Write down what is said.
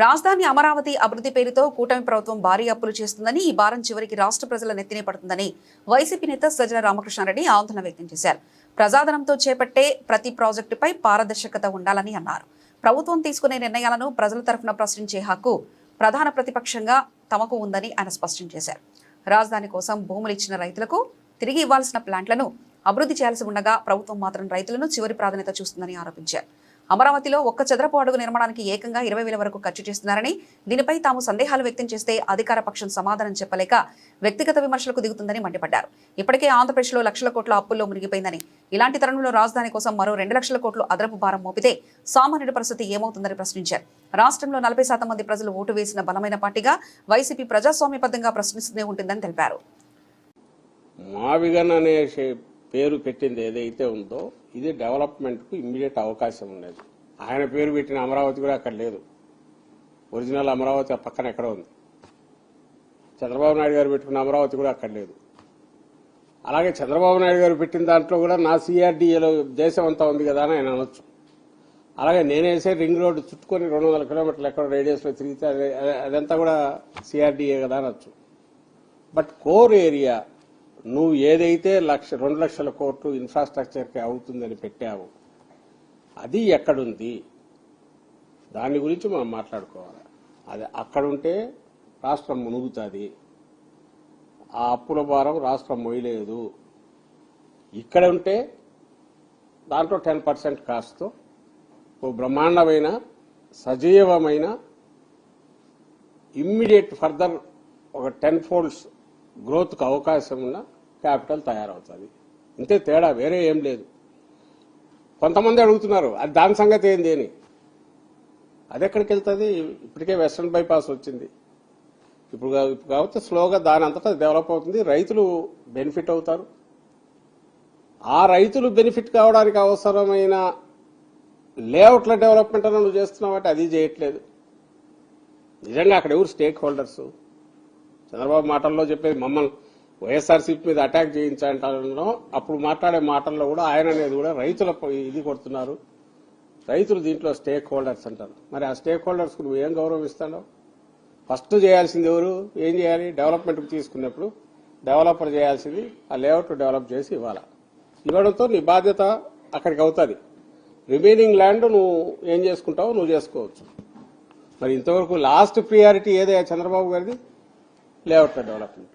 రాజధాని అమరావతి అభివృద్ధి పేరుతో కూటమి ప్రభుత్వం భారీ అప్పులు చేస్తుందని, ఈ భారం చివరికి రాష్ట్ర ప్రజల నెత్తినే పడుతుందని వైసీపీ నేత సజ్జల రామకృష్ణారెడ్డి ఆందోళన వ్యక్తం చేశారు. ప్రజాధనంతో చేపట్టే ప్రతి ప్రాజెక్టుపై పారదర్శకత ఉండాలని అన్నారు. ప్రభుత్వం తీసుకునే నిర్ణయాలను ప్రజల తరఫున ప్రశ్నించే హక్కు ప్రధాన ప్రతిపక్షంగా తమకు ఉందని ఆయన స్పష్టం చేశారు. రాజధాని కోసం భూములు ఇచ్చిన రైతులకు తిరిగి ఇవ్వాల్సిన ప్లాంట్లను అభివృద్ధి చేయాల్సి ఉండగా ప్రభుత్వం మాత్రం రైతులను చివరి ప్రాధాన్యత చూస్తుందని ఆరోపించారు. అమరావతిలో 1 చదరపు అడుగు నిర్మాణానికి ఏకంగా 20,000 వరకు ఖర్చు చేస్తున్నారని, దీనిపై తాము సందేహాలు వ్యక్తం చేస్తే అధికార పక్షం సమాధానం చెప్పలేక వ్యక్తిగత విమర్శలకు దిగుతుందని మండిపడ్డారు. ఇప్పటికే ఆంధ్రప్రదేశ్లో లక్షల కోట్ల అప్పుల్లో మునిగిపోయిందని, ఇలాంటి తరుణంలో రాజధాని కోసం మరో 2 లక్షల కోట్లు అదనపు భారం మోపితే సామాన్యుడి పరిస్థితి ఏమవుతుందని ప్రశ్నించారు. రాష్ట్రంలో 40% మంది ప్రజలు ఓటు వేసిన బలమైన పార్టీగా వైసీపీ ప్రజాస్వామ్యబద్ధంగా ప్రశ్నిస్తూనే ఉంటుందని తెలిపారు. మావిగన్ అనే పేరు పెట్టింది ఏదైతే ఉందో ఇది డెవలప్మెంట్ కు ఇమ్మీడియట్ అవకాశం ఉండేది. ఆయన పేరు పెట్టిన అమరావతి కూడా అక్కడ లేదు. ఒరిజినల్ అమరావతి ఆ పక్కన ఎక్కడ ఉంది. చంద్రబాబు నాయుడు గారు పెట్టుకున్న అమరావతి కూడా అక్కడ లేదు. అలాగే చంద్రబాబు నాయుడు గారు పెట్టిన దాంట్లో కూడా నా సిఆర్డీఏలో దేశం అంతా ఉంది కదా అని ఆయన అనొచ్చు. అలాగే నేనేసే రింగ్ రోడ్డు చుట్టుకొని 200 కిలోమీటర్లు ఎక్కడ రేడియస్ లో తిరిగితే అదంతా కూడా సిఆర్డీఏ కదా అనొచ్చు. బట్ కోర్ ఏరియా నువ్వు ఏదైతే 2 లక్షల కోట్లు ఇన్ఫ్రాస్ట్రక్చర్కి అవుతుందని పెట్టావు అది ఎక్కడుంది, దాని గురించి మనం మాట్లాడుకోవాలి. అది అక్కడుంటే రాష్ట్రం మునుగుతుంది. ఆ అప్పుల భారం రాష్ట్రం మొయ్యలేదు. ఇక్కడ ఉంటే దాంట్లో 10% కాస్తో ఓ బ్రహ్మాండమైన సజీవమైన ఇమ్మీడియట్ ఫర్దర్ ఒక 10 folds గ్రోత్కు అవకాశం ఉన్న క్యాపిటల్ తయారవుతుంది. ఇంతే తేడా, వేరే ఏం లేదు. కొంతమంది అడుగుతున్నారు అది దాని సంగతి ఏంది అని. అది ఎక్కడికి వెళ్తుంది? ఇప్పటికే వెస్ట్రన్ బైపాస్ వచ్చింది. ఇప్పుడు కాబట్టి స్లోగా దాని అంతటా డెవలప్ అవుతుంది. రైతులు బెనిఫిట్ అవుతారు. ఆ రైతులు బెనిఫిట్ కావడానికి అవసరమైన లేఅవుట్ల డెవలప్మెంట్ అని నువ్వు చేస్తున్నావంటే అది చేయట్లేదు. నిజంగా అక్కడ ఎవరు స్టేక్ హోల్డర్స్? చంద్రబాబు మాటల్లో చెప్పేది మమ్మల్ని వైఎస్ఆర్సీపీ మీద అటాక్ చేయించాలంటారో అప్పుడు మాట్లాడే మాటల్లో కూడా ఆయన అనేది కూడా రైతుల ఇది కొడుతున్నారు. రైతులు దీంట్లో స్టేక్ హోల్డర్స్ అంటారు. మరి ఆ స్టేక్ హోల్డర్స్ కు నువ్వు ఏం గౌరవం ఇస్తావు? ఫస్ట్ చేయాల్సింది ఎవరు? ఏం చేయాలి? డెవలప్మెంట్కి తీసుకున్నప్పుడు డెవలపర్ చేయాల్సింది ఆ లేఅవుట్ డెవలప్ చేసి ఇవ్వడంతో నీ బాధ్యత అక్కడికి అవుతుంది. రిమైనింగ్ ల్యాండ్ నువ్వు ఏం చేసుకుంటావో నువ్వు చేసుకోవచ్చు. మరి ఇంతవరకు లాస్ట్ ప్రియారిటీ ఏదే చంద్రబాబు గారిది? Layout development.